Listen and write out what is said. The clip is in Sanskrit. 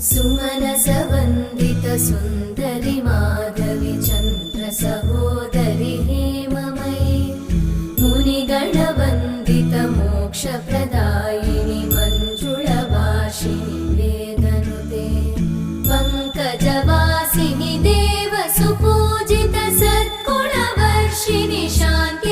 सुमनसवन्दित सुन्दरि माधवि चन्द्र सहोदरि हेममयि मुनिगणवन्दित मोक्षप्रदायिनि मञ्जुळभाषिणि वेदनुते पङ्कजवासिनि देवसुपूजित सद्गुणवर्षिणि शान्ति